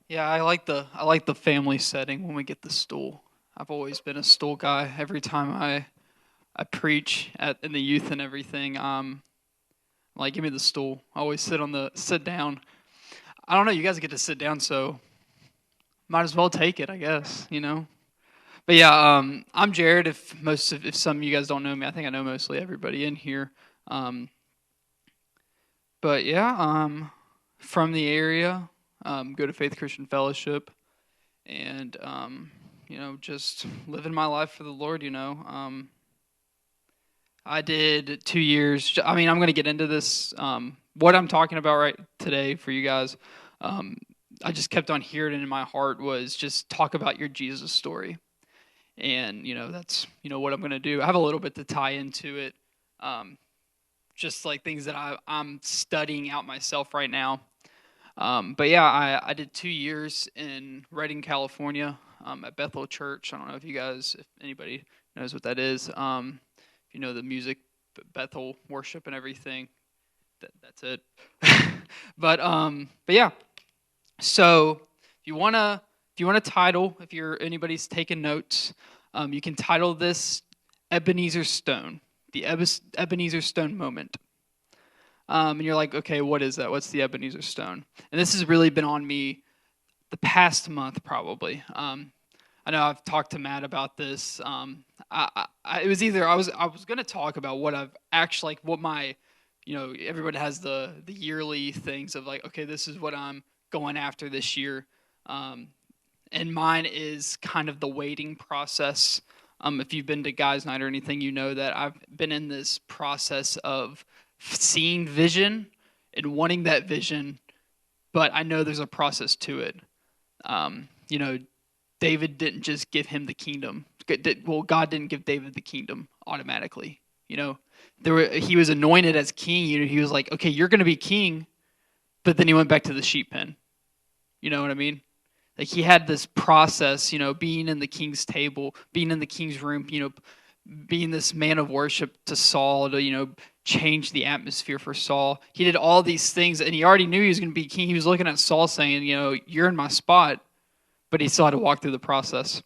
Yeah, I like the family setting when we get the stool. I've always been a stool guy. Every time I preach at in the youth and everything, like give me the stool. I always sit down. I don't know, you guys get to sit down, so might as well take it, I guess, you know. But yeah, I'm Jared. If some of you guys don't know me, I think I know mostly everybody in here. Um, but yeah, from the area, go to Faith Christian Fellowship, and just living my life for the Lord. I did 2 years. I mean, I'm going to get into this. What I'm talking about right today for you guys, um, I just kept on hearing it in my heart was just talk about your Jesus story, and that's what I'm going to do. I have a little bit to tie into it, um, just like things that I'm studying out myself right now. But yeah, I did 2 years in Redding, California, at Bethel Church. I don't know if anybody knows what that is. If you know the music, Bethel worship and everything, that's it. but yeah. So if you wanna title, if you're anybody's taking notes, you can title this Ebenezer Stone, the Ebenezer Stone moment. And you're like, okay, what is that? What's the Ebenezer Stone? And this has really been on me the past month, probably. I know I've talked to Matt about this. It was either I was going to talk about what I've actually like what my, everybody has the yearly things of like, okay, this is what I'm going after this year, um, and mine is kind of the waiting process. If you've been to guys' night or anything, you know that I've been in this process of seeing vision and wanting that vision, but I know there's a process to it. You know, David didn't just give him the kingdom. Well, God didn't give David the kingdom automatically. He was anointed as king. He was like, okay, you're going to be king, but then he went back to the sheep pen. You know what I mean? Like he had this process, being in the king's table, being in the king's room, being this man of worship to Saul to, change the atmosphere for Saul. He did all these things and he already knew he was going to be king. He was looking at Saul saying, you're in my spot, but he still had to walk through the process.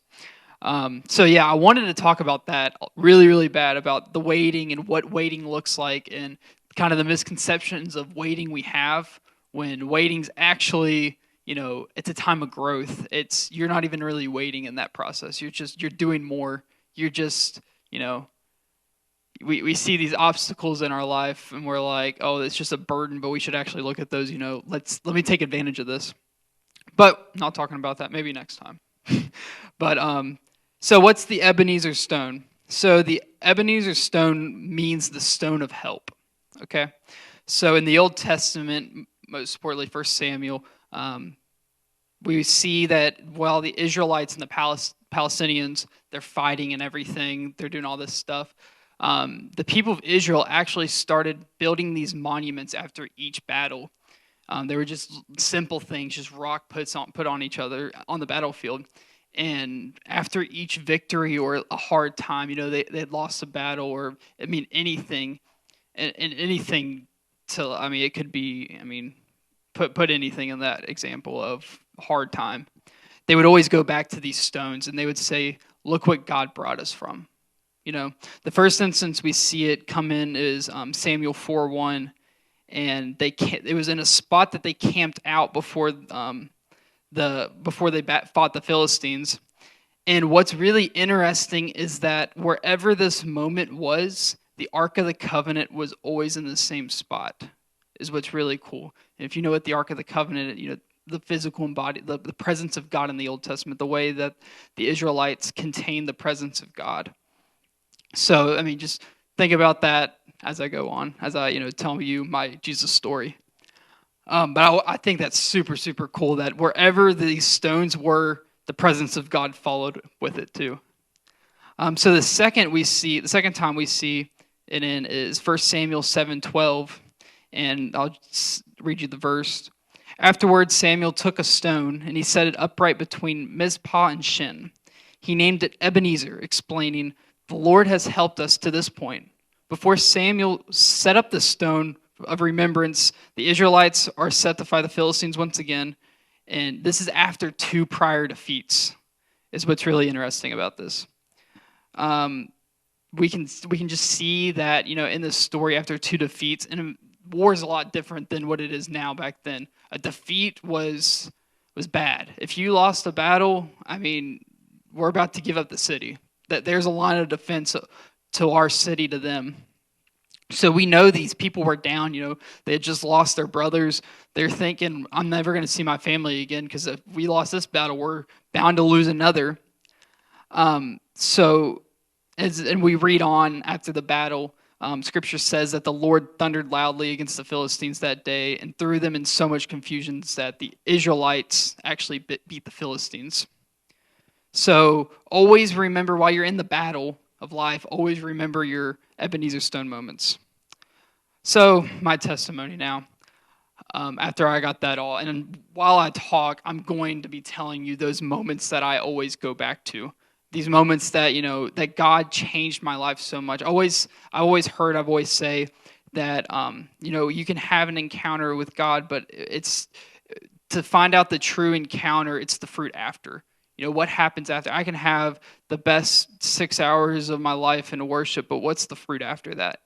So yeah, I wanted to talk about that really, really bad about the waiting and what waiting looks like and kind of the misconceptions of waiting we have when waiting's actually, it's a time of growth. You're not even really waiting in that process. You're doing more. You're just, you know, we see these obstacles in our life and we're like, oh, it's just a burden, but we should actually look at those, let me take advantage of this. But not talking about that, maybe next time. But so what's the Ebenezer Stone? So the Ebenezer Stone means the stone of help. Okay, so in the Old Testament, most importantly, First Samuel, we see that while the Israelites and the Palestinians they're fighting and everything, they're doing all this stuff. The people of Israel actually started building these monuments after each battle. They were just simple things, just rock put on each other on the battlefield. And after each victory or a hard time, they had lost a battle or anything, and anything it could be, put anything in that example of hard time. They would always go back to these stones and they would say, "Look what God brought us from." The first instance we see it come in is Samuel 4:1, and it was in a spot that they camped out before they fought the Philistines. And what's really interesting is that wherever this moment was, the Ark of the Covenant was always in the same spot. Is what's really cool. And if you know what the Ark of the Covenant, the physical embodied, the presence of God in the Old Testament, the way that the Israelites contain the presence of God. So just think about that as I go on, as I tell you my Jesus story. But I think that's super, super cool that wherever these stones were, the presence of God followed with it too. So the second time we see it in is 1 Samuel 7:12, and I'll just read you the verse. Afterwards, Samuel took a stone and he set it upright between Mizpah and Shin. He named it Ebenezer, explaining, "The Lord has helped us to this point." Before Samuel set up the stone of remembrance, the Israelites are set to fight the Philistines once again, And this is after 2 prior defeats, is what's really interesting about this. Um, we can just see that, in the story, after 2 defeats, and war is a lot different than what it is now. Back then, a defeat was bad. If you lost a battle, I mean, we're about to give up the city. That there's a line of defense to our city to them. So we know these people were down. They had just lost their brothers. They're thinking, I'm never going to see my family again, because if we lost this battle, we're bound to lose another. And we read on after the battle, Scripture says that the Lord thundered loudly against the Philistines that day and threw them in so much confusion that the Israelites actually beat the Philistines. So always remember, while you're in the battle of life, always remember your Ebenezer Stone moments. So my testimony now, after I got that all, and while I talk, I'm going to be telling you those moments that I always go back to. These moments that, that God changed my life so much. I've always say that, you can have an encounter with God, but it's to find out the true encounter, it's the fruit after. What happens after? I can have the best 6 hours of my life in worship, but what's the fruit after that?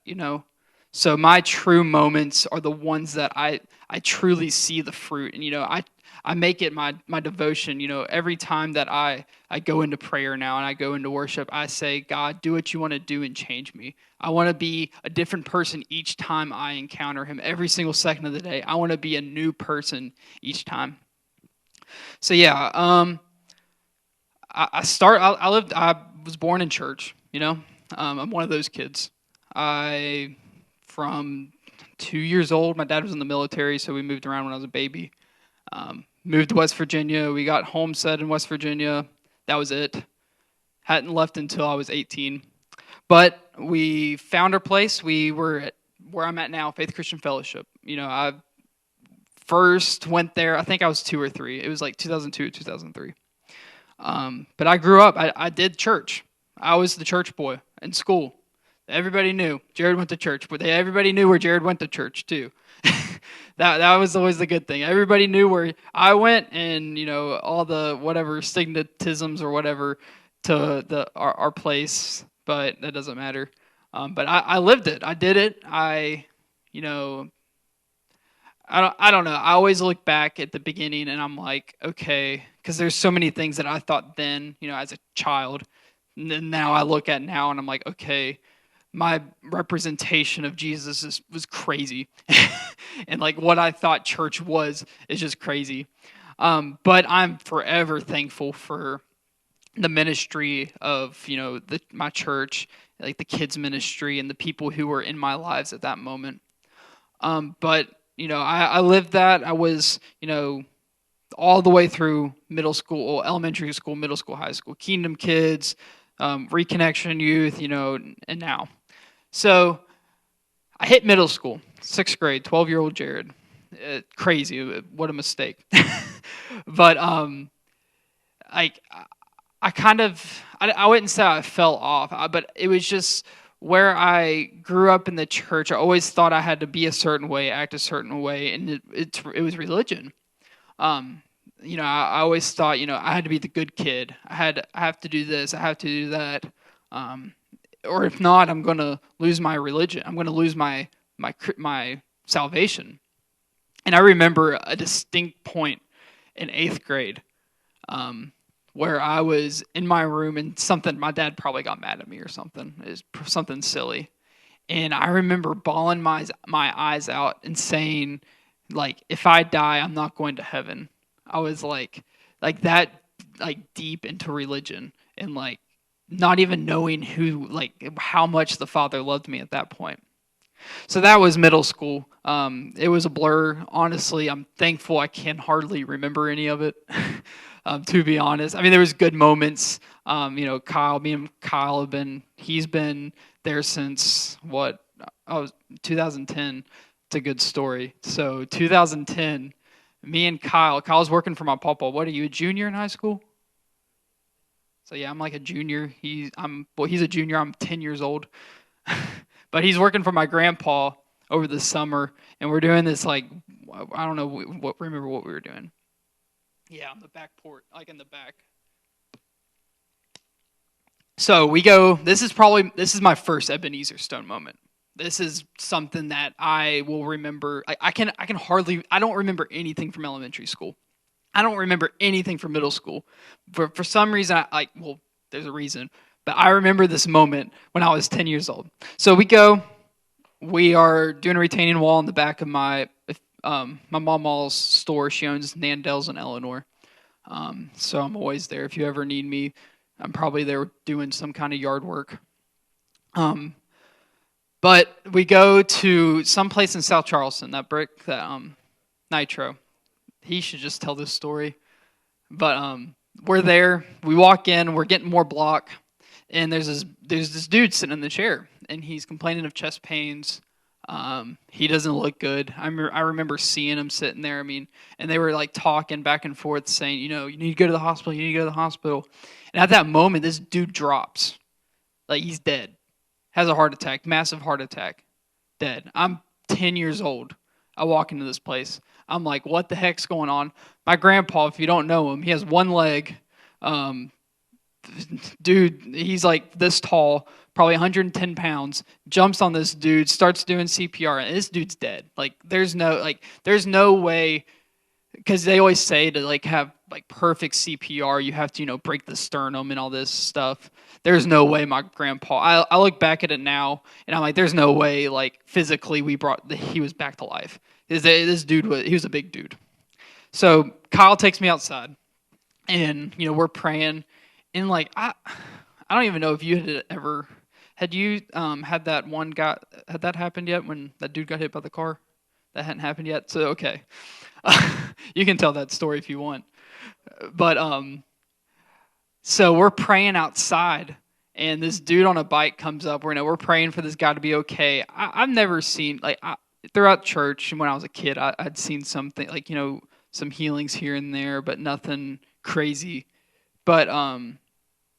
So my true moments are the ones that I truly see the fruit. And, I make it my devotion. Every time that I go into prayer now and I go into worship, I say, God, do what you want to do and change me. I want to be a different person each time I encounter him. Every single second of the day, I want to be a new person each time. So yeah, I was born in church. I'm one of those kids. From 2 years old, my dad was in the military, so we moved around when I was a baby. Moved to West Virginia. We got homestead in West Virginia. That was it. Hadn't left until I was 18. But we found our place. We were at where I'm at now, Faith Christian Fellowship. I first went there, I think I was 2 or 3. It was like 2002, 2003. But I grew up. I did church. I was the church boy in school. Everybody knew Jarod went to church, but everybody knew where Jarod went to church too. That was always the good thing. Everybody knew where I went, and all the whatever stigmatisms or whatever to our place, but that doesn't matter. But I lived it. I did it. I don't know. I always look back at the beginning and I'm like, okay, because there's so many things that I thought then, as a child, and now I look at now and I'm like, okay, my representation of Jesus was crazy. And like what I thought church was is just crazy. But I'm forever thankful for the ministry of, my church, like the kids ministry and the people who were in my lives at that moment. But I lived that. I was, all the way through middle school, elementary school, middle school, high school, Kingdom Kids, Reconnection Youth, and now. So I hit middle school, 6th grade, 12-year-old Jarod. Crazy. What a mistake. But I wouldn't say I fell off, but it was just where I grew up in the church. I always thought I had to be a certain way, act a certain way, and it was religion. I always thought, I had to be the good kid. I have to do this. I have to do that. Or if not, I'm going to lose my religion. I'm going to lose my salvation. And I remember a distinct point in 8th grade where I was in my room and my dad probably got mad at me or something. It was something silly. And I remember bawling my eyes out and saying, like, if I die, I'm not going to heaven. I was like that, like deep into religion and like not even knowing how much the Father loved me at that point. So that was middle school. It was a blur. Honestly, I'm thankful I can hardly remember any of it, to be honest. I mean, there was good moments. Me and Kyle he's been there since 2010. It's a good story. So 2010, me and Kyle's working for my papa. What are you, a junior in high school? So yeah, I'm like a junior. He's a junior. I'm 10 years old. But he's working for my grandpa over the summer, and we're doing this I don't know remember what we were doing. Yeah, on the back port, like in the back. So we go. This is my first Ebenezer Stone moment. This is something that I will remember. I can hardly. I don't remember anything from elementary school. I don't remember anything from middle school. For some reason, well, there's a reason, but I remember this moment when I was 10 years old. So we go. We are doing a retaining wall in the back of my mom-all's store. She owns Nandel's in Eleanor. So I'm always there. If you ever need me, I'm probably there doing some kind of yard work. Um, but we go to some place in South Charleston. That Nitro. He should just tell this story. But we're there. We walk in. We're getting more block, and there's this dude sitting in the chair, and he's complaining of chest pains. He doesn't look good. I remember seeing him sitting there. I mean, and they were like talking back and forth, saying, you need to go to the hospital. You need to go to the hospital. And at that moment, this dude drops, like he's dead, has a heart attack, massive heart attack, dead. I'm 10 years old. I walk into this place. I'm like, what the heck's going on? My grandpa, if you don't know him, he has one leg. Um, Dude, he's like this tall, probably 110 pounds, jumps on this dude, starts doing CPR, and this dude's dead. There's no way, because they always say to like have like perfect CPR, you have to break the sternum and all this stuff. There's no way my grandpa. I look back at it now, and I'm like, there's no way like physically he was back to life. This dude he was a big dude. So Kyle takes me outside, and we're praying, and like I don't even know if you had you had that one guy had that happened yet when that dude got hit by the car. That hadn't happened yet. So okay, you can tell that story if you want. But so we're praying outside, and this dude on a bike comes up. We're praying for this guy to be okay. I've never seen throughout church, and when I was a kid, I'd seen something like some healings here and there, but nothing crazy. But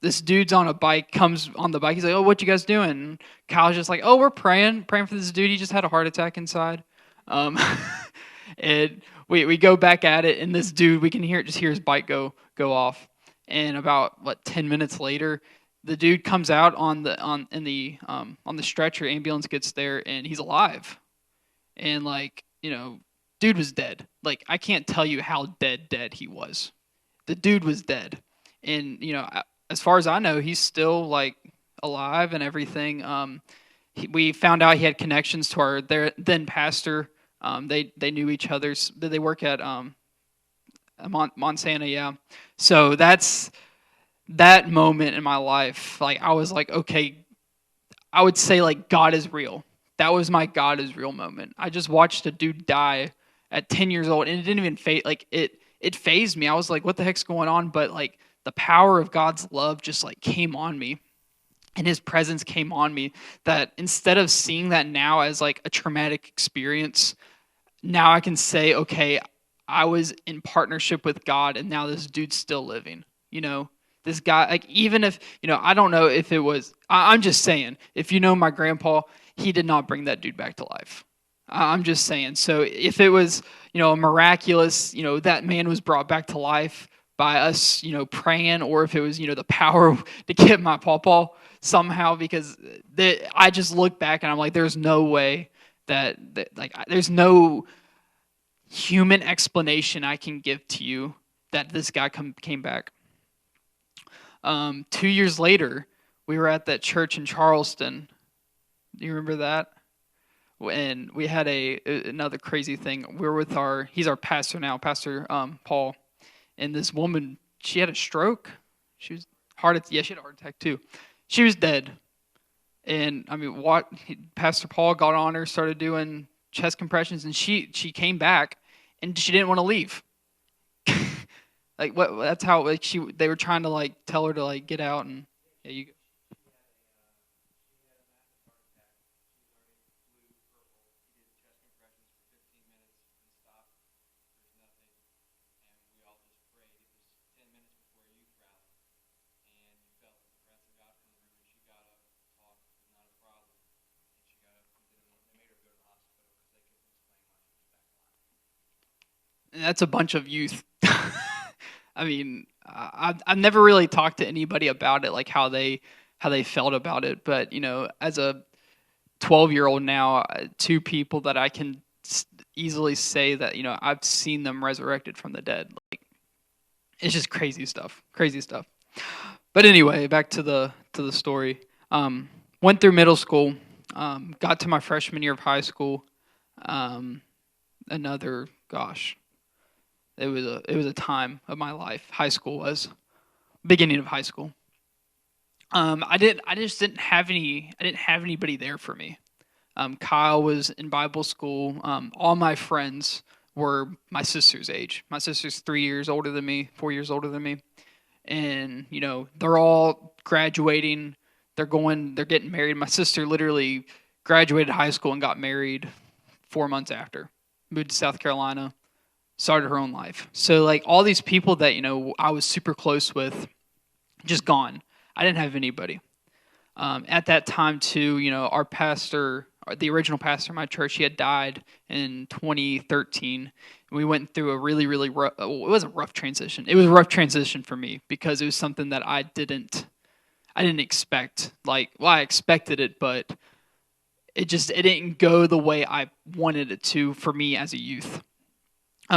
this dude's on a bike, comes on the bike. He's like, "Oh, what you guys doing?" And Kyle's just like, "Oh, we're praying for this dude. He just had a heart attack inside." Um, and we go back at it, and this dude, we can hear his bike go off. And about 10 minutes later, the dude comes out on the stretcher. Ambulance gets there, and he's alive. And dude was dead. Like I can't tell you how dead he was. The dude was dead, and as far as I know, he's still like alive and everything. We found out he had connections to our then pastor. They knew each other's. They work at Montana, yeah. So that's that moment in my life. Like I was like, okay, I would say like God is real. That was my God is real moment. I just watched a dude die at 10 years old, and it didn't even phase like it phased me. I was like, what the heck's going on? But like the power of God's love just like came on me, and his presence came on me, that instead of seeing that now as like a traumatic experience, now I can say, okay, I was in partnership with God, and now this dude's still living. This guy, like, even if, I don't know if it was, I'm just saying, if my grandpa, he did not bring that dude back to life. I'm just saying. So if it was, a miraculous, that man was brought back to life by us, praying, or if it was, the power to get my pawpaw somehow, because I just look back and I'm like, there's no way that like, there's no human explanation I can give to you that this guy came back. 2 years later, we were at that church in Charleston. Do you remember that? And we had another crazy thing. We were with he's our pastor now, Pastor Paul, and this woman, she had a stroke. She was she had a heart attack too. She was dead. And I mean, Pastor Paul got on her, started doing chest compressions, and she came back, and she didn't want to leave. Like what? That's how they were trying to like tell her to like get out, and yeah, you. And that's a bunch of youth. I mean, I've never really talked to anybody about it, like how they felt about it. But as a 12-year-old now, two people that I can easily say that I've seen them resurrected from the dead. Like, it's just crazy stuff, crazy stuff. But anyway, back to the story. Went through middle school, got to my freshman year of high school. Um, Another, gosh, it was a time of my life. High school was beginning of high school. I just I didn't have anybody there for me. Kyle was in Bible school. All my friends were my sister's age. My sister's 3 years older than me, 4 years older than me, and they're all graduating. They're getting married. My sister literally graduated high school and got married 4 months after. Moved to South Carolina, started her own life. So like all these people that I was super close with, just gone. I didn't have anybody. At that time too, our pastor, the original pastor of my church, he had died in 2013. We went through a really, really rough, it was a rough transition. It was a rough transition for me because it was something that I didn't expect. Like, well, I expected it, but it didn't go the way I wanted it to for me as a youth.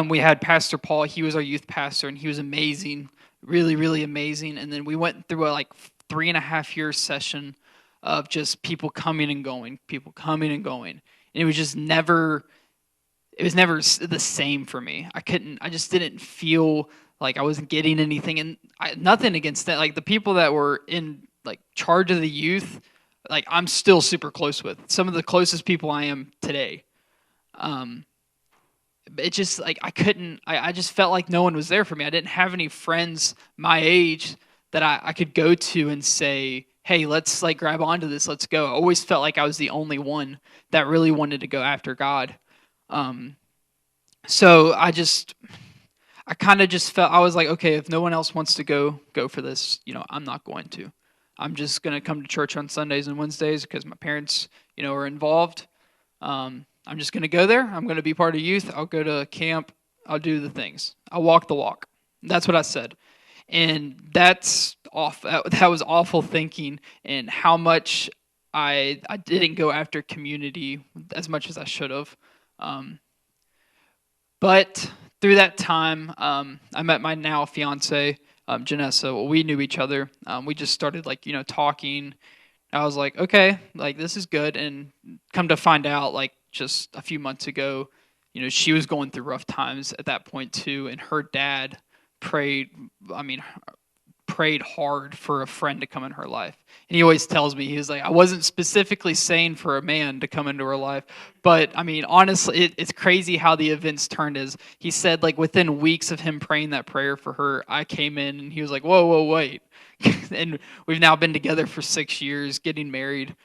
We had Pastor Paul. He was our youth pastor, and he was amazing, really, really amazing. And then we went through a 3.5 year session of just people coming and going, people coming and going. And it was never the same for me. I just didn't feel like I wasn't getting anything. And nothing against that. Like the people that were in charge of the youth, like I'm still super close with. Some of the closest people I am today. It just I just felt like no one was there for me. I didn't have any friends my age that I could go to and say, hey, let's grab onto this, let's go. I always felt like I was the only one that really wanted to go after God. So I kind of just felt, I was like, okay, if no one else wants to go for this, I'm not going to. I'm just going to come to church on Sundays and Wednesdays because my parents, are involved. I'm just going to go there. I'm going to be part of youth. I'll go to camp. I'll do the things. I'll walk the walk. That's what I said. And that's off. That was awful thinking, and how much I didn't go after community as much as I should have. But through that time, I met my now fiance, Janessa. Well, we knew each other. We just started talking. I was like, okay, this is good. And come to find out, just a few months ago, she was going through rough times at that point too, and her dad prayed hard for a friend to come in her life. And he always tells me, he was like, I wasn't specifically saying for a man to come into her life, but honestly, it's crazy how the events turned. As he said, within weeks of him praying that prayer for her, I came in and he was like, whoa, wait. And we've now been together for 6 years, getting married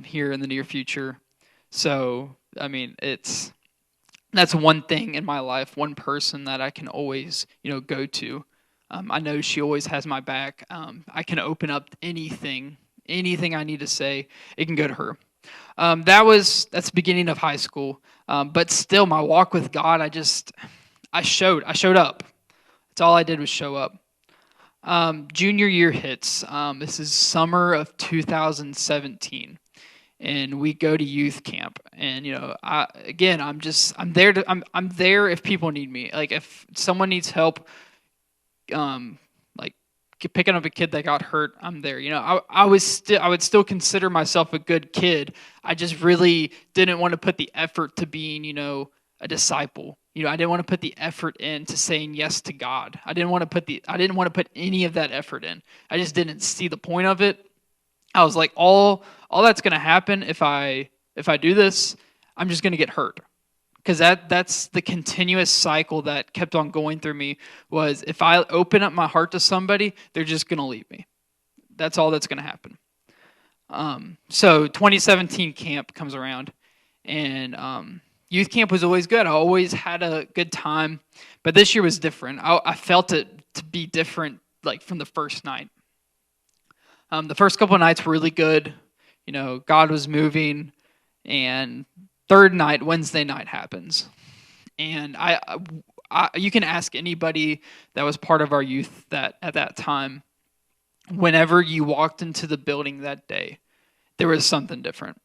here in the near future. So, that's one thing in my life, one person that I can always, go to. I know she always has my back. I can open up anything I need to say. It can go to her. That's the beginning of high school. But still, my walk with God, I showed up. That's all I did was show up. Junior year hits. This is summer of 2017. And we go to youth camp, and I'm there if people need me. If someone needs help, picking up a kid that got hurt, I'm there. I would still consider myself a good kid. I just really didn't want to put the effort to being a disciple. I didn't want to put the effort into saying yes to God. I didn't want to put any of that effort in. I just didn't see the point of it. I was like, all that's going to happen if I do this, I'm just going to get hurt. Because that's the continuous cycle that kept on going through me, was if I open up my heart to somebody, they're just going to leave me. That's all that's going to happen. So 2017 camp comes around, and youth camp was always good. I always had a good time, but this year was different. I felt it to be different from the first night. The first couple of nights were really good. God was moving. And third night, Wednesday night happens. And You can ask anybody that was part of our youth that at that time. Whenever you walked into the building that day, there was something different.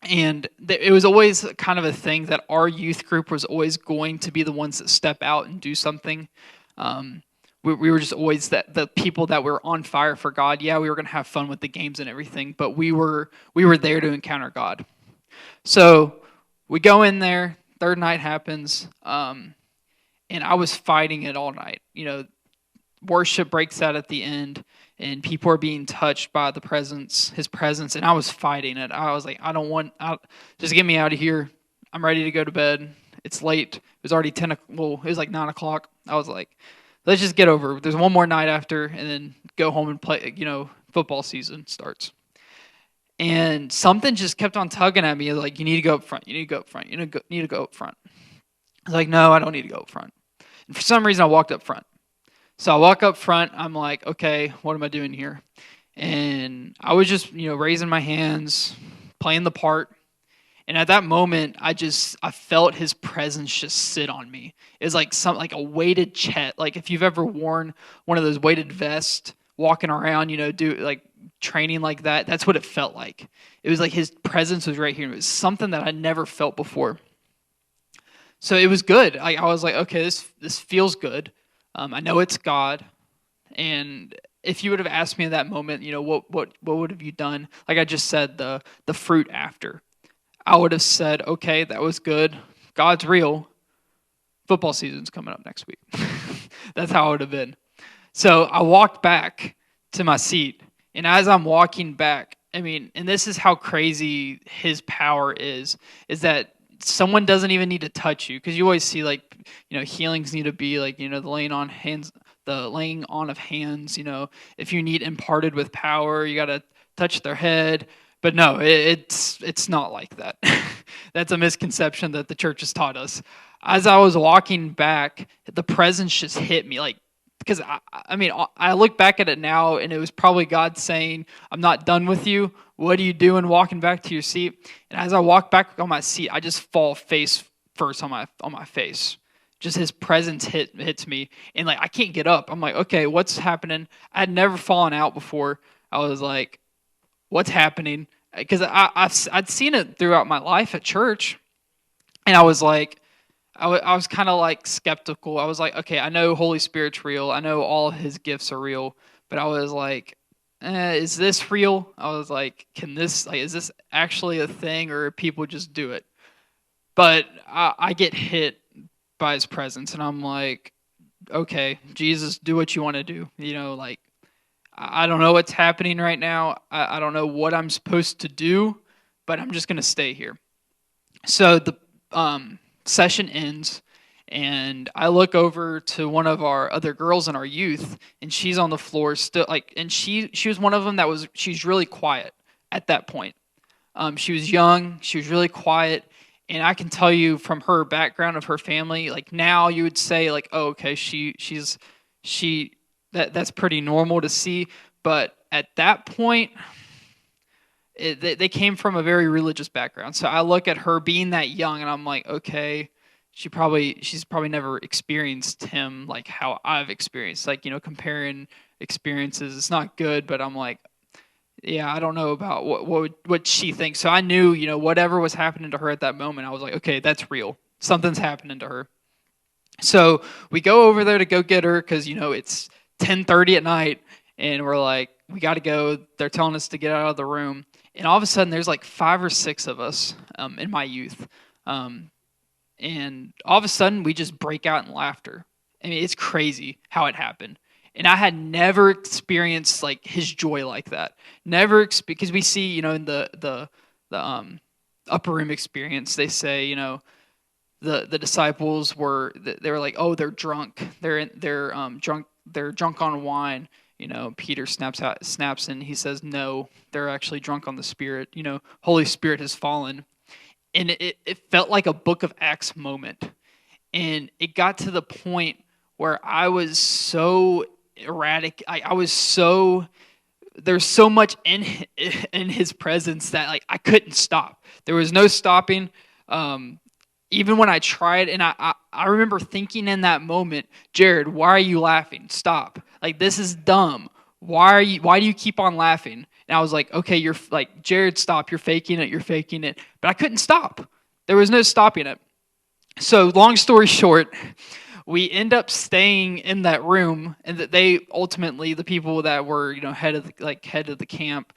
And it was always kind of a thing that our youth group was always going to be the ones that step out and do something. Um, we were just always the people that were on fire for God. Yeah, we were going to have fun with the games and everything, but we were there to encounter God. So we go in there. Third night happens, and I was fighting it all night. Worship breaks out at the end, and people are being touched by his presence, and I was fighting it. I was like, I don't want out. Just get me out of here. I'm ready to go to bed. It's late. It was already 10. Well, it was like 9 o'clock. I was like, let's just get over. There's one more night after, and then go home and play. Football season starts. And something just kept on tugging at me, like, you need to go up front. You need to go up front. You need to go up front. I was like, no, I don't need to go up front. And for some reason, I walked up front. So I walk up front. I'm like, okay, what am I doing here? And I was just, raising my hands, playing the part. And at that moment, I felt his presence just sit on me. It was like a weighted chest. Like if you've ever worn one of those weighted vests, walking around, do like training like that. That's what it felt like. It was like his presence was right here. It was something that I never felt before. So it was good. I was like, okay, this feels good. I know it's God, and if you would have asked me in that moment, what would have you done? Like I just said, the fruit after, I would have said, okay, that was good. God's real. Football season's coming up next week. That's how it would have been. So I walked back to my seat, and as I'm walking back, and this is how crazy his power is that someone doesn't even need to touch you, because you always see healings need to be the laying on of hands. If you need imparted with power, you got to touch their head. But no, it's not like that. That's a misconception that the church has taught us. As I was walking back, the presence just hit me, because I look back at it now, and it was probably God saying, I'm not done with you. What are you doing walking back to your seat? And as I walk back on my seat, I just fall face first on my face. Just his presence hits me, and I can't get up. I'm like, okay, what's happening? I had never fallen out before. I was like, what's happening? Because I'd seen it throughout my life at church, and I was like, I was kind of skeptical. I was like, okay, I know Holy Spirit's real. I know all of his gifts are real. But I was like, is this real? I was like, is this actually a thing, or people just do it? But I get hit by his presence, and I'm like, okay, Jesus, do what you want to do. I don't know what's happening right now. I don't know what I'm supposed to do, but I'm just going to stay here. So the session ends, and I look over to one of our other girls in our youth, and she's on the floor still, and she was one of them she's really quiet at that point. She was young, she was really quiet, and I can tell you from her background of her family, now you would say oh, okay, that's pretty normal to see, but at that point, they came from a very religious background. So I look at her being that young, and I'm like, okay, she's probably never experienced him like how I've experienced. Comparing experiences, it's not good. But I'm like, yeah, I don't know about what she thinks. So I knew, whatever was happening to her at that moment, I was like, okay, that's real. Something's happening to her. So we go over there to go get her because it's 10:30 at night, and we're like, we got to go. They're telling us to get out of the room. And all of a sudden, there's 5 or 6 of us in my youth. And all of a sudden, we just break out in laughter. It's crazy how it happened. And I had never experienced his joy like that. Never, because we see, in the upper room experience, they say, the disciples they were like, oh, they're drunk. They're drunk. They're drunk on wine. Peter snaps and he says, no, they're actually drunk on the Spirit. Holy Spirit has fallen. And it felt like a Book of Acts moment. And it got to the point where I was so erratic. There's so much in his presence that I couldn't stop. There was no stopping. even when I tried, and I remember thinking in that moment, Jarod, why are you laughing? Stop. Like, this is dumb. Why do you keep on laughing? And I was like, okay, you're like, Jarod, stop. You're faking it. You're faking it. But I couldn't stop. There was no stopping it. So long story short, we end up staying in that room, and that they ultimately, the people that were, head of the camp,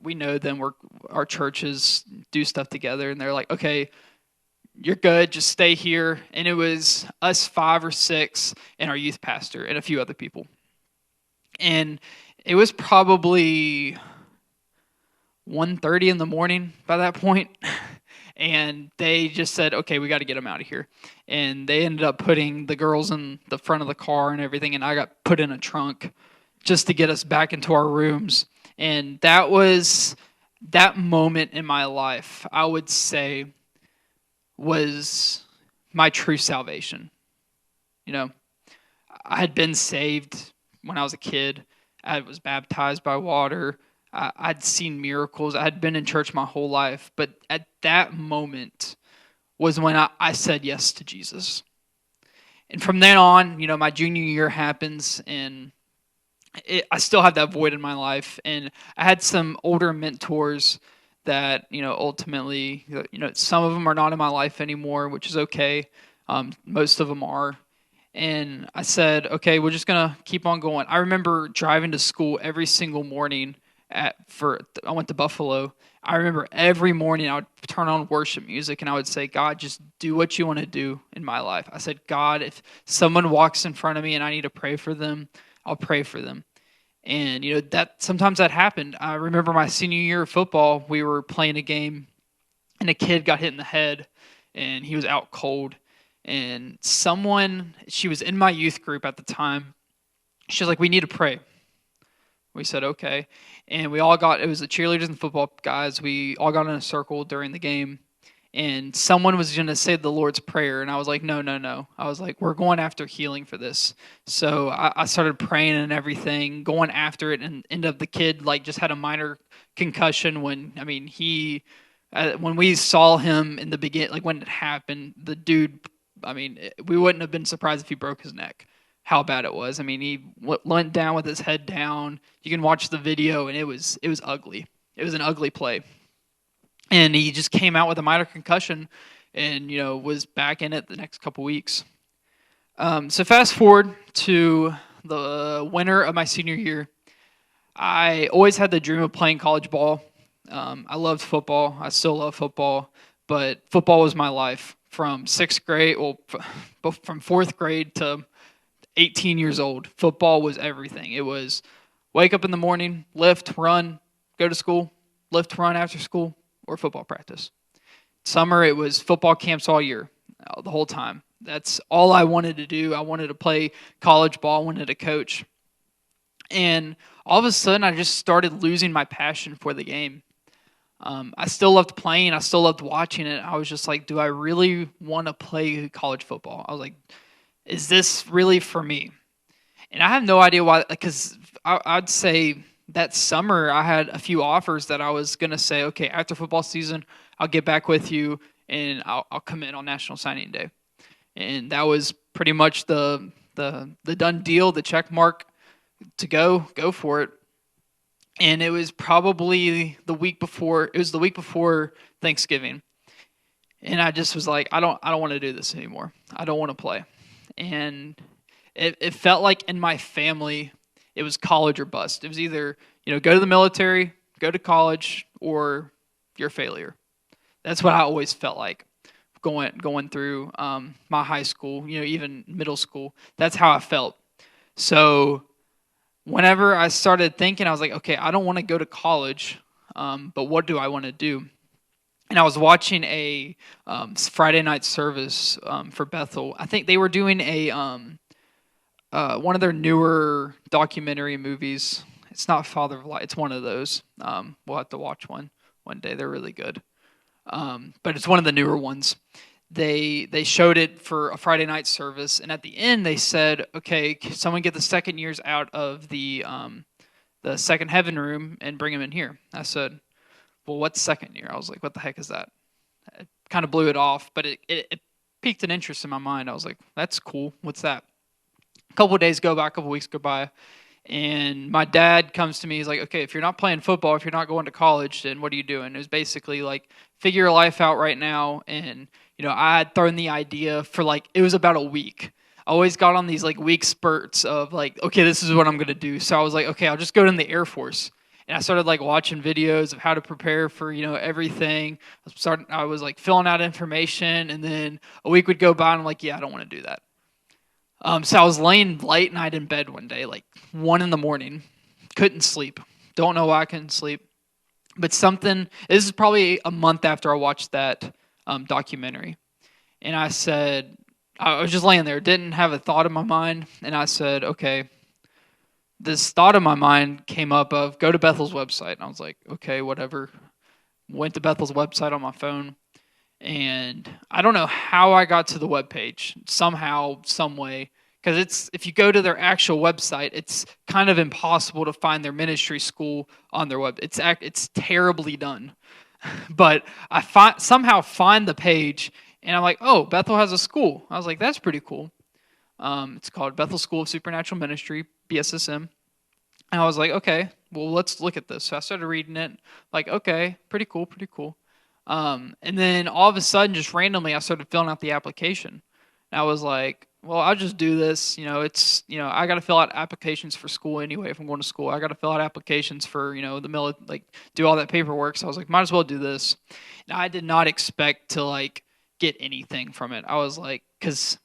we know them. Our churches do stuff together, and they're like, okay, you're good, just stay here. And it was us 5 or 6 and our youth pastor and a few other people. And it was probably 1:30 in the morning by that point. And they just said, okay, we got to get them out of here. And they ended up putting the girls in the front of the car and everything, and I got put in a trunk just to get us back into our rooms. And that was that moment in my life, I would say, was my true salvation. I had been saved when I was a kid. I was baptized by water. I'd seen miracles. I had been in church my whole life. But at that moment was when I said yes to Jesus. And from then on, my junior year happens, and I still have that void in my life. And I had some older mentors that, ultimately, some of them are not in my life anymore, which is okay. Most of them are. And I said, okay, we're just going to keep on going. I remember driving to school every single morning I went to Buffalo. I remember every morning I would turn on worship music and I would say, God, just do what you want to do in my life. I said, God, if someone walks in front of me and I need to pray for them, I'll pray for them. And, that sometimes that happened. I remember my senior year of football, we were playing a game and a kid got hit in the head and he was out cold. And she was in my youth group at the time. She was like, we need to pray. We said, okay. And it was the cheerleaders and the football guys. We all got in a circle during the game. And someone was going to say the Lord's Prayer. And I was like, no. I was like, we're going after healing for this. So I started praying and everything, going after it. And ended up the kid just had a minor concussion when we saw him in the beginning, when it happened, the dude, we wouldn't have been surprised if he broke his neck. How bad it was. He went down with his head down. You can watch the video, and it was ugly. It was an ugly play. And he just came out with a minor concussion and, was back in it the next couple weeks. So fast forward to the winter of my senior year. I always had the dream of playing college ball. I loved football. I still love football. But football was my life from 6th grade, from 4th grade to 18 years old. Football was everything. It was wake up in the morning, lift, run, go to school, lift, run after school, or football practice. Summer, it was football camps all year, the whole time. That's all I wanted to do. I wanted to play college ball, I wanted to coach. And all of a sudden, I just started losing my passion for the game. I still loved playing. I still loved watching it. I was just like, do I really want to play college football? I was like, is this really for me? And I have no idea why, because I'd say that summer I had a few offers that I was going to say, okay, after football season, I'll get back with you and I'll commit on National Signing Day. And that was pretty much the done deal, the check mark to go for it. And it was probably the week before Thanksgiving. And I just was like, I don't want to do this anymore. I don't want to play. And it felt like in my family, it was college or bust. It was either, go to the military, go to college, or you're a failure. That's what I always felt like going through my high school, even middle school. That's how I felt. So whenever I started thinking, I was like, okay, I don't want to go to college, but what do I want to do? And I was watching a Friday night service for Bethel. I think they were doing one of their newer documentary movies. It's not Father of Light. It's one of those. We'll have to watch one day. They're really good. But it's one of the newer ones. They showed it for a Friday night service, and at the end they said, "Okay, can someone get the second years out of the second heaven room and bring them in here?" I said, well, what's second year? I was like, what the heck is that? It kind of blew it off, but it piqued an interest in my mind. I was like, that's cool. What's that? A couple of days go by, a couple of weeks go by, and my dad comes to me. He's like, okay, if you're not playing football, if you're not going to college, then what are you doing? It was basically like, figure your life out right now. And, I had thrown the idea for like, it was about a week. I always got on these like week spurts of like, okay, this is what I'm going to do. So I was like, okay, I'll just go in the Air Force. And I started like watching videos of how to prepare for, everything. I was like filling out information, and then a week would go by and I'm like, yeah, I don't want to do that. So I was laying late night in bed one day, like 1 in the morning. Couldn't sleep. Don't know why I couldn't sleep. But this is probably a month after I watched that documentary. And I was just laying there, didn't have a thought in my mind. And I said, okay, this thought in my mind came up of go to Bethel's website. And I was like, okay, whatever. Went to Bethel's website on my phone. And I don't know how I got to the webpage, somehow, some way, because if you go to their actual website, it's kind of impossible to find their ministry school on their web. It's terribly done, but somehow find the page, and I'm like, oh, Bethel has a school. I was like, that's pretty cool. It's called Bethel School of Supernatural Ministry, BSSM. And I was like, okay, well, let's look at this. So I started reading it, like, okay, pretty cool, pretty cool. And then all of a sudden, just randomly, I started filling out the application. And I was like, well, I'll just do this. I got to fill out applications for school anyway. If I'm going to school, I got to fill out applications for, do all that paperwork. So I was like, might as well do this. And I did not expect to like get anything from it. I was like, because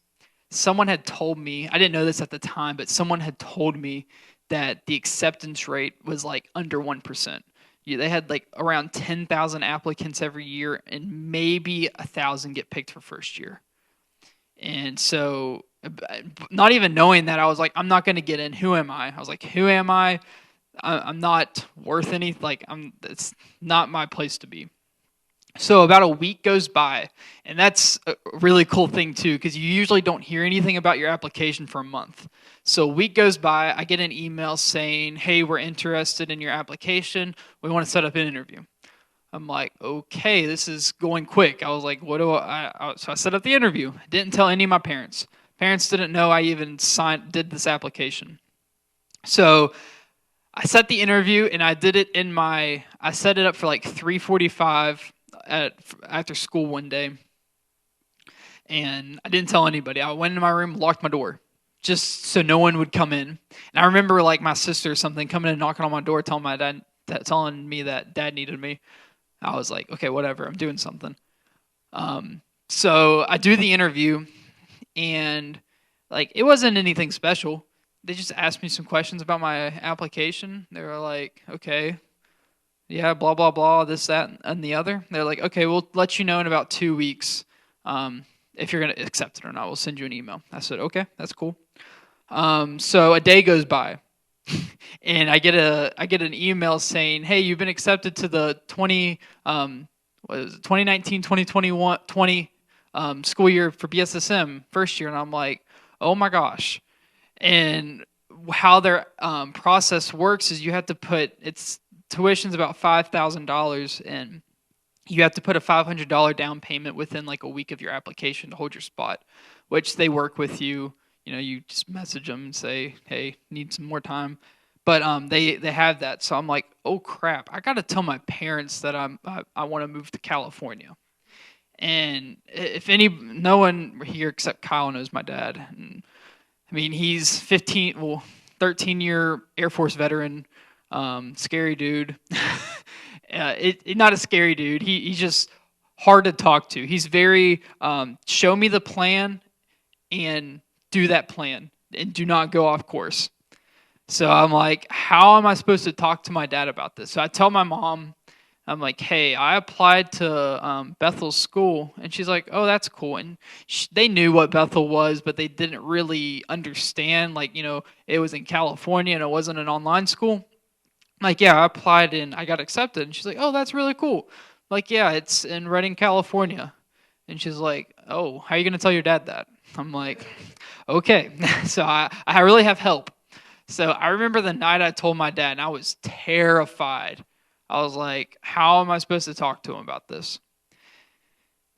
someone had told me, I didn't know this at the time, but someone had told me that the acceptance rate was like under 1%. They had like around 10,000 applicants every year, and maybe 1,000 get picked for first year. And so, not even knowing that, I was like, I'm not going to get in. Who am I? I was like, who am I? I'm not worth any. It's not my place to be. So about a week goes by, and that's a really cool thing too, because you usually don't hear anything about your application for a month. So a week goes by, I get an email saying, hey, we're interested in your application. We want to set up an interview. I'm like, okay, this is going quick. I was like, so I set up the interview. I didn't tell any of my parents. Parents didn't know I even did this application. So I set the interview, and I set it up for like 3:45 after school one day, and I didn't tell anybody. I went into my room, locked my door, just so no one would come in. And I remember like my sister or something coming and knocking on my door, telling me that dad needed me. I was like, okay, whatever, I'm doing something. So I do the interview, and like it wasn't anything special. They just asked me some questions about my application. They were like, okay, yeah, blah, blah, blah, this, that, and the other. They're like, okay, we'll let you know in about 2 weeks if you're going to accept it or not. We'll send you an email. I said, okay, that's cool. So a day goes by, and I get an email saying, hey, you've been accepted to the 2019-2020 school year for BSSM first year. And I'm like, oh my gosh. And how their process works is you have to tuition's about $5,000, and you have to put a $500 down payment within like a week of your application to hold your spot, which they work with you. You just message them and say, hey, need some more time. But they have that. So I'm like, oh crap, I got to tell my parents that I want to move to California. And no one here except Kyle knows my dad. And, I mean, he's 13-year Air Force veteran. Scary dude. Not a scary dude. He's just hard to talk to. He's very show me the plan and do that plan and do not go off course. So I'm like, how am I supposed to talk to my dad about this? So I tell my mom, I'm like, hey, I applied to Bethel's school. And she's like, oh, that's cool. And they knew what Bethel was, but they didn't really understand. Like, it was in California and it wasn't an online school. I'm like, yeah, I applied and I got accepted. And she's like, oh, that's really cool. Like, yeah, it's in Redding, California. And she's like, oh, how are you going to tell your dad that? I'm like, okay. So I really have help. So I remember the night I told my dad, and I was terrified. I was like, how am I supposed to talk to him about this?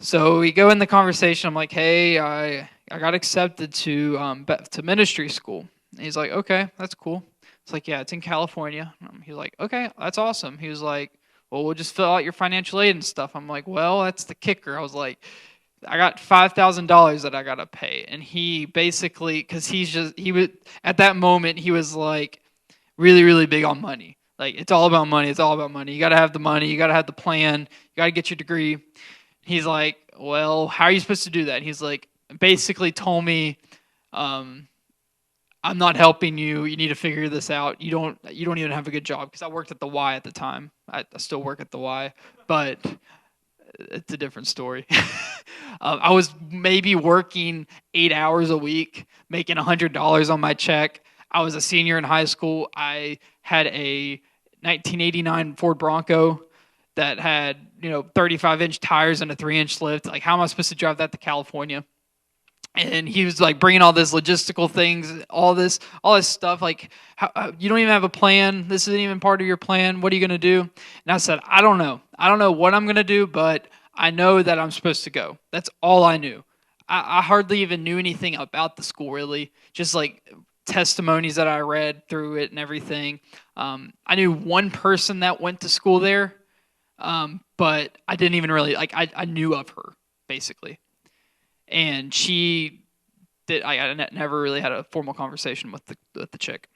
So we go in the conversation. I'm like, hey, I got accepted to ministry school. And he's like, okay, that's cool. It's like, yeah, it's in California. He's like, okay, that's awesome. He was like, well, we'll just fill out your financial aid and stuff. I'm like, well, that's the kicker. I was like, I got $5,000 that I gotta pay, and he basically, because he was at that moment he was like really really big on money. Like it's all about money. It's all about money. You gotta have the money. You gotta have the plan. You gotta get your degree. He's like, well, how are you supposed to do that? He's like, basically told me, um, I'm not helping you. You need to figure this out. You don't even have a good job because I worked at the Y at the time. I still work at the Y, but it's a different story. I was maybe working 8 hours a week, making $100 on my check. I was a senior in high school. I had a 1989 Ford Bronco that had 35-inch tires and a 3-inch lift. Like, how am I supposed to drive that to California? And he was like bringing all this logistical things, all this stuff. Like, you don't even have a plan. This isn't even part of your plan. What are you gonna do? And I said, I don't know. I don't know what I'm gonna do, but I know that I'm supposed to go. That's all I knew. I hardly even knew anything about the school really. Just like testimonies that I read through it and everything. I knew one person that went to school there, but I didn't even really like. I knew of her basically, and she did. I never really had a formal conversation with the chick.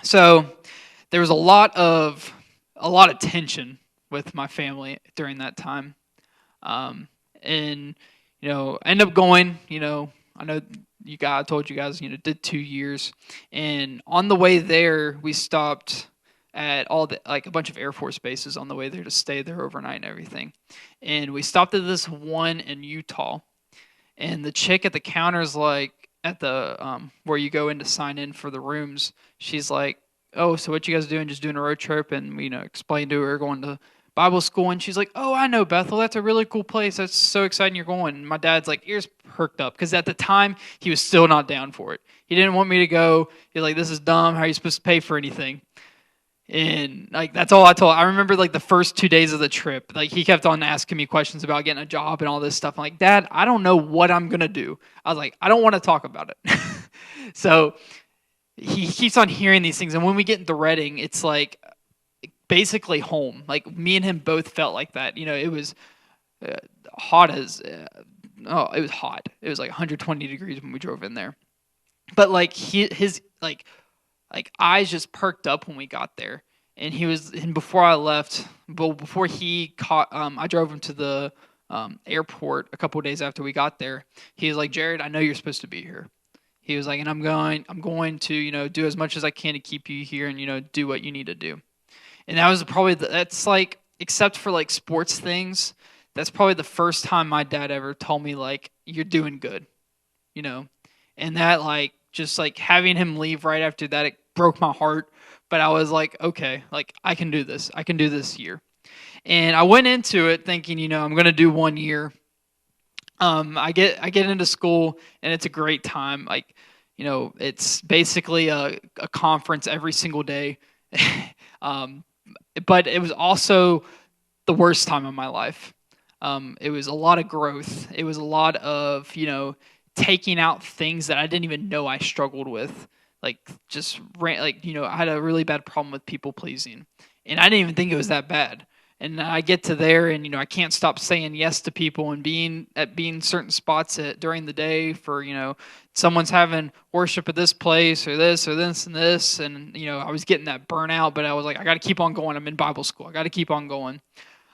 So there was a lot of tension with my family during that time, and end up going. I know you guys I told you guys did 2 years, and on the way there we stopped at all the like a bunch of Air Force bases on the way there to stay there overnight and everything, and we stopped at this one in Utah. And the chick at the counter's like at the where you go in to sign in for the rooms. She's like, "Oh, so what you guys doing? Just doing a road trip?" And explain to her going to Bible school. And she's like, "Oh, I know Bethel. That's a really cool place. That's so exciting you're going." And my dad's like ears perked up because at the time he was still not down for it. He didn't want me to go. He's like, "This is dumb. How are you supposed to pay for anything?" And like that's all I told. I remember like the first 2 days of the trip, like he kept on asking me questions about getting a job and all this stuff. I'm like, Dad, I don't know what I'm gonna do. I was like, I don't want to talk about it. So he keeps on hearing these things, and when we get into Reading, it's like basically home. Like me and him both felt like that. It was hot as oh, it was hot. It was like 120 degrees when we drove in there. But like his like eyes just perked up when we got there. And before I left, but before he caught, I drove him to the airport a couple of days after we got there. He was like, Jared, I know you're supposed to be here. He was like, and I'm going to, do as much as I can to keep you here and, do what you need to do. And that was that's like, except for like sports things, that's probably the first time my dad ever told me like, you're doing good, you know? And that like, just like having him leave right after that, it broke my heart. But I was like, okay, like I can do this. I can do this year. And I went into it thinking, I'm going to do 1 year. I get into school and it's a great time. Like, it's basically a conference every single day. um, but it was also the worst time of my life. It was a lot of growth. It was a lot of, taking out things that I didn't even know I struggled with. Like just like, I had a really bad problem with people pleasing. And I didn't even think it was that bad. And I get to there and, I can't stop saying yes to people and being certain spots during the day for, someone's having worship at this place or this or this and this. And, I was getting that burnout, but I was like, I got to keep on going. I'm in Bible school. I got to keep on going.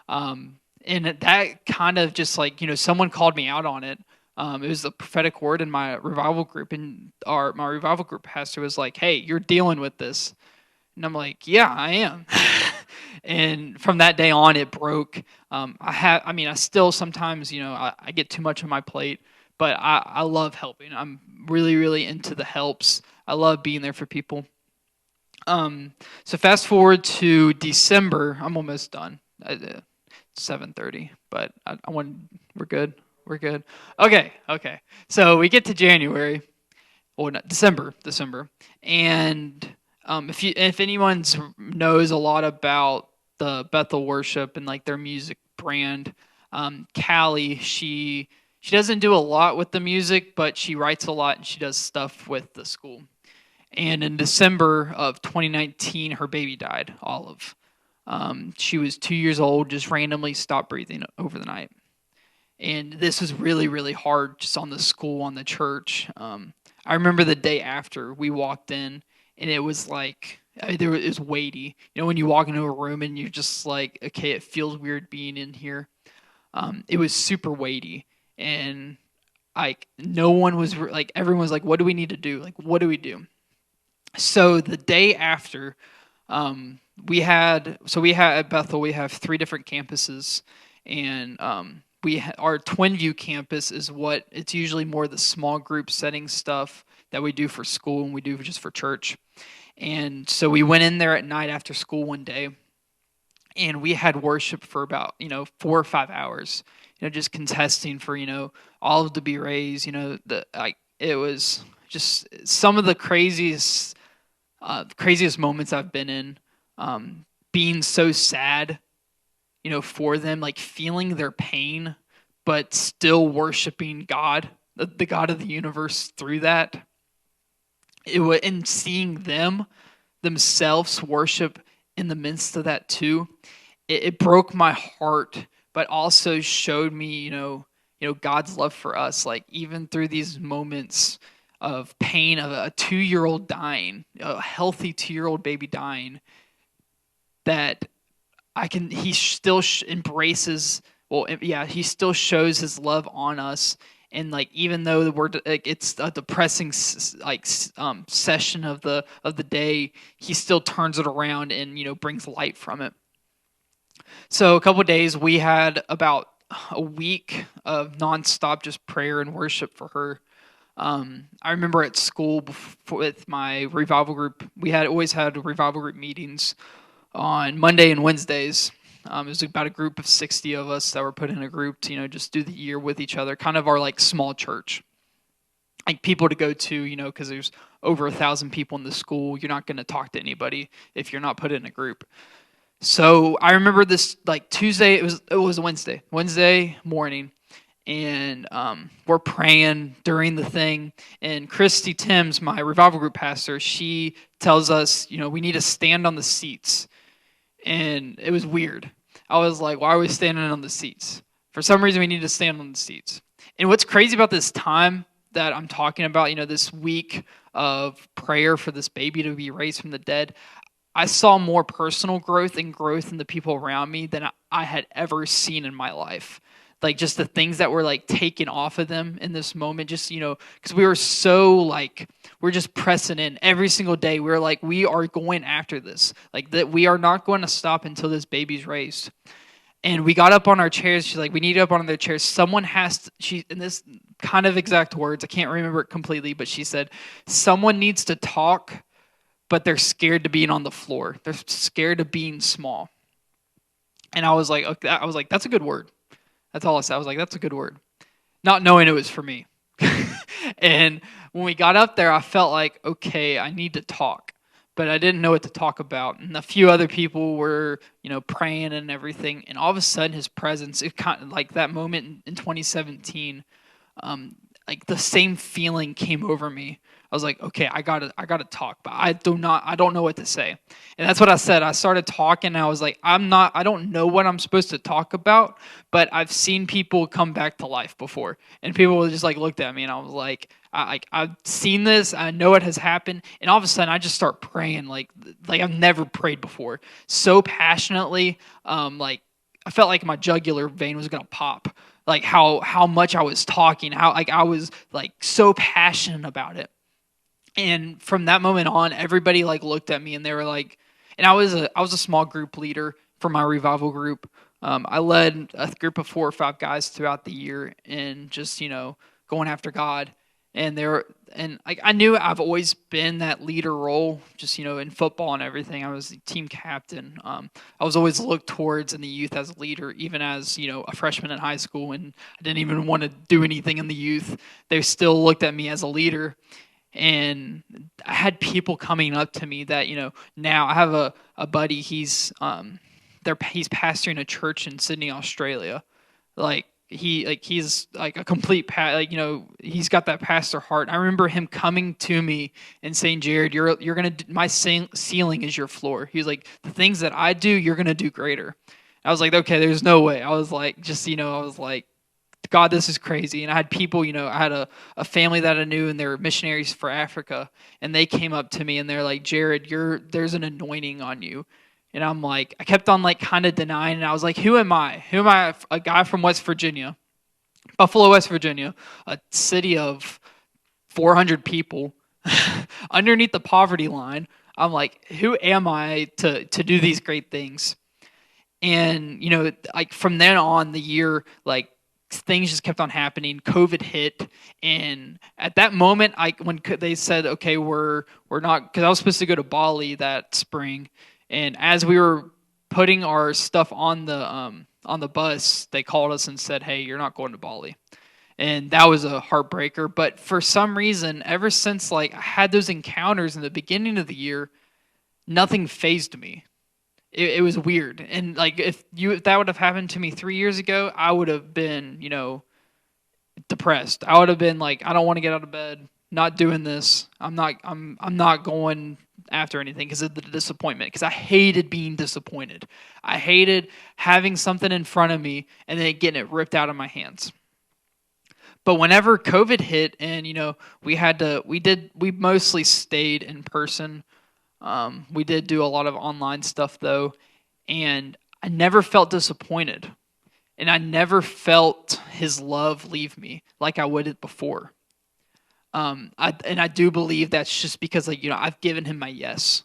And that kind of just like, someone called me out on it. It was the prophetic word in my revival group, and my revival group pastor was like, "Hey, you're dealing with this," and I'm like, "Yeah, I am." And from that day on, it broke. I still sometimes, I get too much on my plate, but I love helping. I'm really, really into the helps. I love being there for people. So fast forward to December. I'm almost done. 7:30, but I want. We're good. We're good. Okay. Okay. So we get to January. Well, not December, and if anyone knows a lot about the Bethel worship and like their music brand, Callie, she doesn't do a lot with the music, but she writes a lot and she does stuff with the school. And in December of 2019, her baby died, Olive. She was 2 years old, just randomly stopped breathing over the night. And this was really, really hard just on the school, on the church. I remember the day after we walked in, and it was like, it was weighty. You know, when you walk into a room and you're just like, okay, it feels weird being in here. It was super weighty. And like, no one was like, everyone was like, what do we need to do? Like, what do we do? So the day after, we had at Bethel, we have three different campuses, and our Twin View campus is what it's usually more the small group setting stuff that we do for school and we do just for church. And so we went in there at night after school one day, and we had worship for about 4 or 5 hours, just contesting for all to be raised. It was just some of the craziest moments I've been in, being so sad, for them, like feeling their pain, but still worshiping God, the God of the universe through that. And seeing them themselves worship in the midst of that too, it broke my heart, but also showed me, God's love for us. Like even through these moments of pain of a 2-year-old dying, a healthy 2-year-old baby dying, that he still embraces, well, yeah, he still shows his love on us. And like, even though it's a depressing session of the day, he still turns it around and brings light from it. So a couple of days, we had about a week of nonstop just prayer and worship for her. I remember at school with my revival group, we had always had revival group meetings on Monday and Wednesdays. It was about a group of 60 of us that were put in a group to just do the year with each other, kind of our like small church, like people to go to, because there's over 1,000 people in the school. You're not going to talk to anybody if you're not put in a group. So I remember this like Tuesday. It was Wednesday morning, and we're praying during the thing. And Christy Timms, my revival group pastor, she tells us, we need to stand on the seats. And it was weird. I was like, why are we standing on the seats? For some reason, we need to stand on the seats. And what's crazy about this time that I'm talking about, this week of prayer for this baby to be raised from the dead, I saw more personal growth and growth in the people around me than I had ever seen in my life. Like just the things that were like taken off of them in this moment, just, because we were so like, we're just pressing in every single day. We were like, we are going after this, like that we are not going to stop until this baby's raised. And we got up on our chairs. She's like, we need to up on their chairs. Someone has to, in this kind of exact words, I can't remember it completely, but she said, someone needs to talk, but they're scared to being on the floor. They're scared of being small. And I was like, okay, that's a good word. That's all I said. I was like, that's a good word. Not knowing it was for me. And when we got up there, I felt like, okay, I need to talk. But I didn't know what to talk about. And a few other people were, praying and everything. And all of a sudden, his presence, it kind of like that moment in 2017, like the same feeling came over me. I was like, okay, I gotta talk, but I don't know what to say. And that's what I said. I started talking, and I was like, I don't know what I'm supposed to talk about, but I've seen people come back to life before. And people just like looked at me, and I was like, I've seen this, I know it has happened. And all of a sudden I just start praying like I've never prayed before. So passionately, like I felt like my jugular vein was gonna pop. Like how much I was talking, how like I was like so passionate about it. And from that moment on, everybody like looked at me and they were like, and I was a small group leader for my revival group. I led a group of 4 or 5 guys throughout the year and just going after God. And I knew I've always been that leader role, just in football and everything. I was the team captain. I was always looked towards in the youth as a leader, even as a freshman in high school, and I didn't even want to do anything in the youth. They still looked at me as a leader. And I had people coming up to me that now I have a buddy. He's pastoring a church in Sydney, Australia. He's like a complete he's got that pastor heart. I remember him coming to me and saying, Jarod, you're gonna my ceiling is your floor. He was like, the things that I do, you're gonna do greater. I was like, okay, there's no way. I was like, I was like, God, this is crazy. And I had people, I had a family that I knew, and they were missionaries for Africa, and they came up to me and they're like, Jarod, there's an anointing on you. And I'm like, I kept on like kind of denying, and I was like, who am I? Who am I? A guy from West Virginia, Buffalo, West Virginia, a city of 400 people underneath the poverty line. I'm like, who am I to do these great things? And like from then on, the year, like things just kept on happening. COVID hit, and at that moment, when they said, okay, we're not, because I was supposed to go to Bali that spring, and as we were putting our stuff on the bus, they called us and said, hey, you're not going to Bali. And that was a heartbreaker. But for some reason, ever since like I had those encounters in the beginning of the year, nothing fazed me. It was weird. And like if that would have happened to me 3 years ago, I would have been, depressed. I would have been like, I don't want to get out of bed, not doing this. I'm not going after anything because of the disappointment. Because I hated being disappointed. I hated having something in front of me and then getting it ripped out of my hands. But whenever COVID hit, and we mostly stayed in person. We did do a lot of online stuff though, and I never felt disappointed, and I never felt his love leave me like I would before. I do believe that's just because I've given him my yes.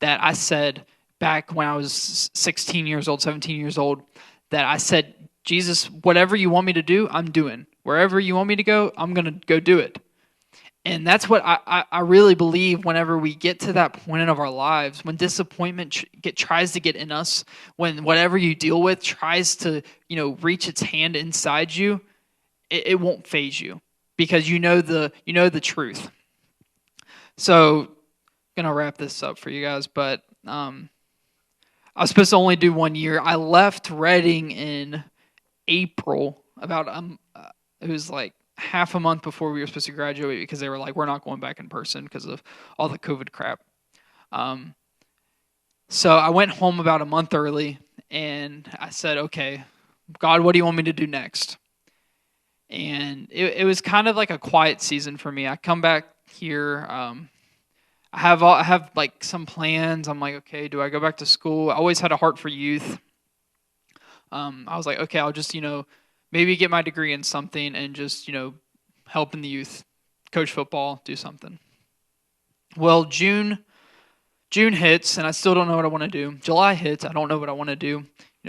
That I said back when I was 16 years old, 17 years old, that I said, Jesus, whatever you want me to do, I'm doing. Wherever you want me to go, I'm going to go do it. And that's what I really believe whenever we get to that point of our lives, when disappointment tries to get in us, when whatever you deal with tries to, reach its hand inside you, it won't faze you because you know the truth. So I'm going to wrap this up for you guys, but I was supposed to only do 1 year. I left Reading in April, it was like half a month before we were supposed to graduate because they were like, we're not going back in person because of all the COVID crap. So I went home about a month early, and I said, okay, God, what do you want me to do next? And it was kind of like a quiet season for me. I come back here. I have like some plans. I'm like, okay, do I go back to school? I always had a heart for youth. I was like, okay, I'll just, maybe get my degree in something and just, help in the youth, coach football, do something. Well, June hits, and I still don't know what I want to do. July hits, I don't know what I want to do.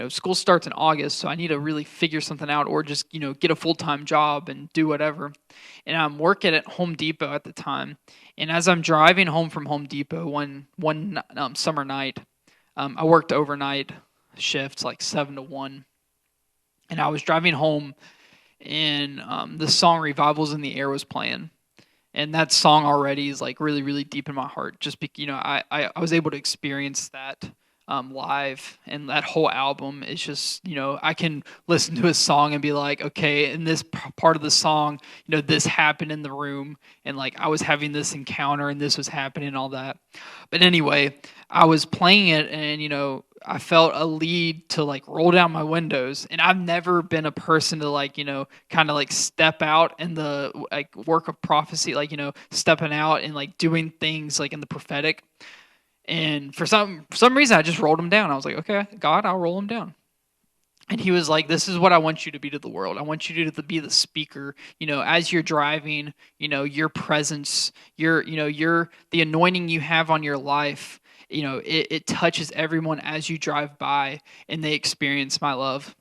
School starts in August, so I need to really figure something out, or just, get a full-time job and do whatever. And I'm working at Home Depot at the time. And as I'm driving home from Home Depot one summer night, I worked overnight shifts, like 7 to 1. And I was driving home, and the song "Revivals in the Air" was playing, and that song already is like really, really deep in my heart. Just I was able to experience that live, and that whole album is just I can listen to a song and be like, okay, in this part of the song, this happened in the room, and like I was having this encounter, and this was happening, and all that. But anyway, I was playing it, and I felt a lead to like roll down my windows, and I've never been a person to like kind of like step out in the like work of prophecy, like stepping out and like doing things like in the prophetic. And for some reason, I just rolled them down. I was like, okay, God, I'll roll them down. And he was like, this is what I want you to be to the world. I want you to be the speaker, as you're driving, your presence, the anointing you have on your life, it touches everyone as you drive by and they experience my love.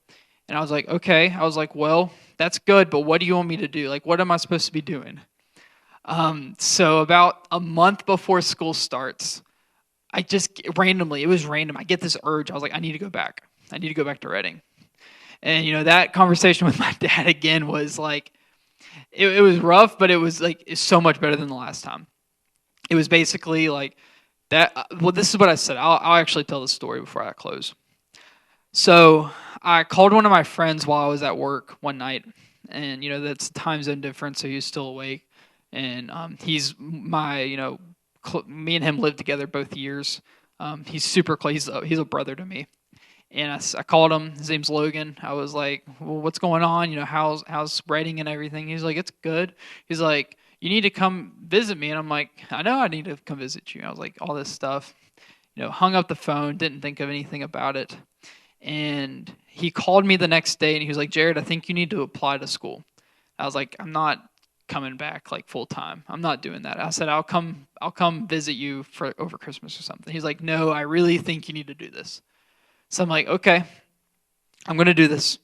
And I was like, okay. I was like, well, that's good, but what do you want me to do? Like, what am I supposed to be doing? So about a month before school starts, I just randomly, it was random. I get this urge. I was like, I need to go back. I need to go back to Reading. And, that conversation with my dad again was like, it was rough, but it was like, it's so much better than the last time. It was basically like that. Well, this is what I said. I'll actually tell the story before I close. So I called one of my friends while I was at work one night, and that's time zone difference, so he was still awake. And he's my me and him lived together both years. He's super close. He's a brother to me. And I called him. His name's Logan. I was like, "Well, what's going on? How's writing and everything?" He's like, "It's good." He's like, "You need to come visit me." And I'm like, "I know I need to come visit you." I was like, all this stuff. Hung up the phone. Didn't think of anything about it. And he called me the next day and he was like, "Jarod, I think you need to apply to school." I was like, "I'm not coming back like full time. I'm not doing that." I said, I'll come visit you for over Christmas or something." He's like, "No, I really think you need to do this." So I'm like, "Okay, I'm going to do this."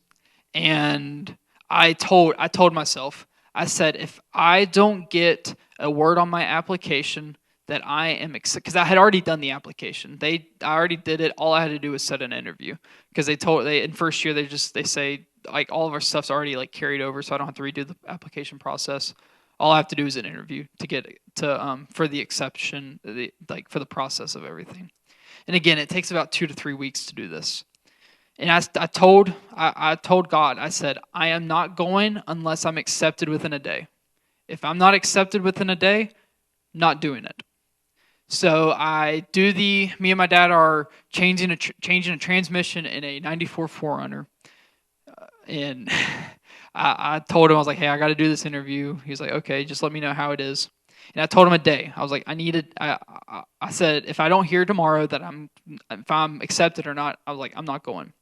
And I told myself, I said, if I don't get a word on my application that I am because I had already done the application. I already did it. All I had to do was set an interview because they in first year they say like all of our stuff's already like carried over, so I don't have to redo the application process. All I have to do is an interview to get to for the exception, for the process of everything. And again, it takes about 2 to 3 weeks to do this. And I told God, I said, I am not going unless I'm accepted within a day. If I'm not accepted within a day, not doing it. So me and my dad are changing a transmission in a 94 4Runner. And I told him, I was like, "Hey, I got to do this interview." He's like, "Okay, just let me know how it is." And I told him a day. I was like, I said, if I don't hear tomorrow if I'm accepted or not, I was like, I'm not going.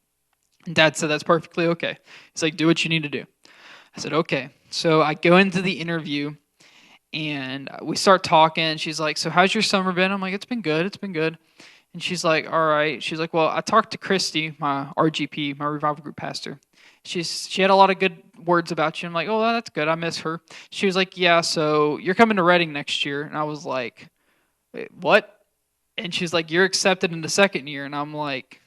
And Dad said, "That's perfectly okay." He's like, "Do what you need to do." I said, "Okay." So I go into the interview and we start talking. She's like, "So how's your summer been?" I'm like, "It's been good. It's been good." And she's like, "All right." She's like, "Well, I talked to Christy, my RGP, my revival group pastor. She had a lot of good words about you." I'm like, "Oh, well, that's good. I miss her." She was like, "Yeah, so you're coming to Reading next year." And I was like, "Wait, what?" And she's like, "You're accepted in the second year." And I'm like,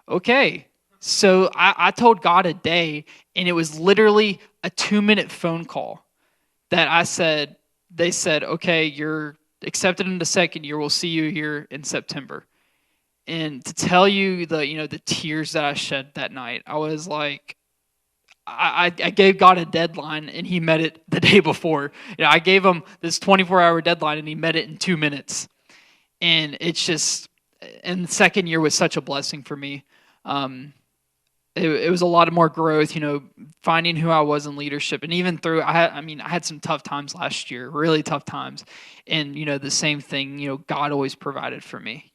"Okay." So I told God a day, and it was literally a 2-minute phone call that they said, "Okay, you're accepted in the second year. We'll see you here in September." And to tell you the tears that I shed that night, I was like, I gave God a deadline and he met it the day before. I gave him this 24-hour deadline and he met it in 2 minutes. And and the second year was such a blessing for me. It was a lot of more growth, finding who I was in leadership. And even through, I had some tough times last year, really tough times. And, the same thing, God always provided for me.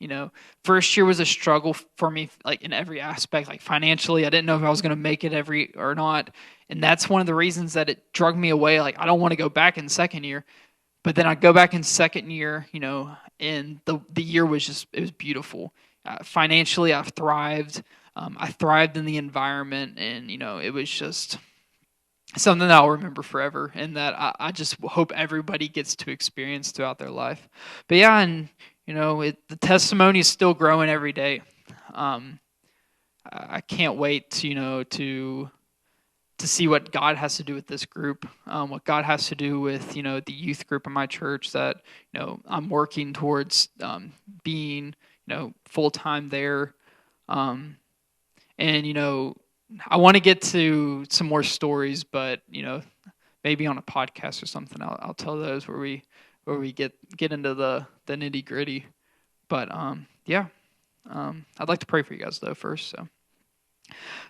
First year was a struggle for me, like in every aspect, like financially. I didn't know if I was going to make it or not. And that's one of the reasons that it drug me away. Like, I don't want to go back in second year. But then I go back in second year, and the year it was beautiful. Financially, I've thrived. I thrived in the environment, and it was just something that I'll remember forever, and that I just hope everybody gets to experience throughout their life. But yeah, and the testimony is still growing every day. I can't wait to see what God has to do with this group, what God has to do with the youth group in my church that I'm working towards being full time there. And I want to get to some more stories, but maybe on a podcast or something, I'll tell those where we get into the nitty gritty. But yeah, I'd like to pray for you guys though first. So,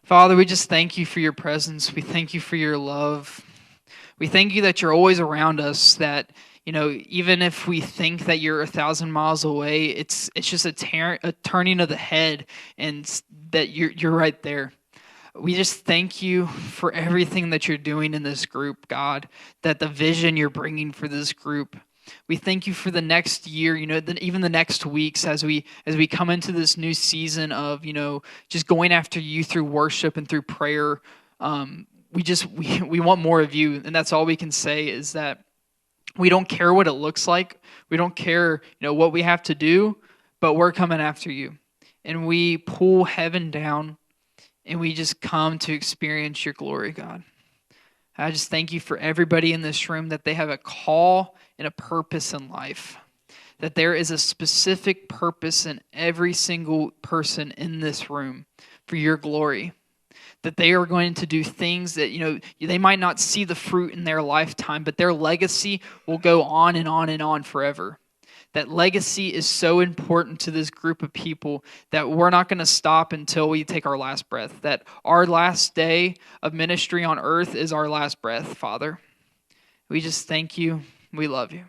Father, we just thank you for your presence. We thank you for your love. We thank you that you're always around us. That even if we think that you're 1,000 miles away, it's just a turning of the head, and that you're right there. We just thank you for everything that you're doing in this group, God. That the vision you're bringing for this group. We thank you for the next year, even the next weeks as we come into this new season of just going after you through worship and through prayer. We want more of you, and that's all we can say is that. We don't care what it looks like. We don't care, what we have to do, but we're coming after you. And we pull heaven down, and we just come to experience your glory, God. I just thank you for everybody in this room, that they have a call and a purpose in life. That there is a specific purpose in every single person in this room for your glory. that they are going to do things that, they might not see the fruit in their lifetime, but their legacy will go on and on and on forever. That legacy is so important to this group of people that we're not going to stop until we take our last breath. That our last day of ministry on earth is our last breath, Father. We just thank you. We love you.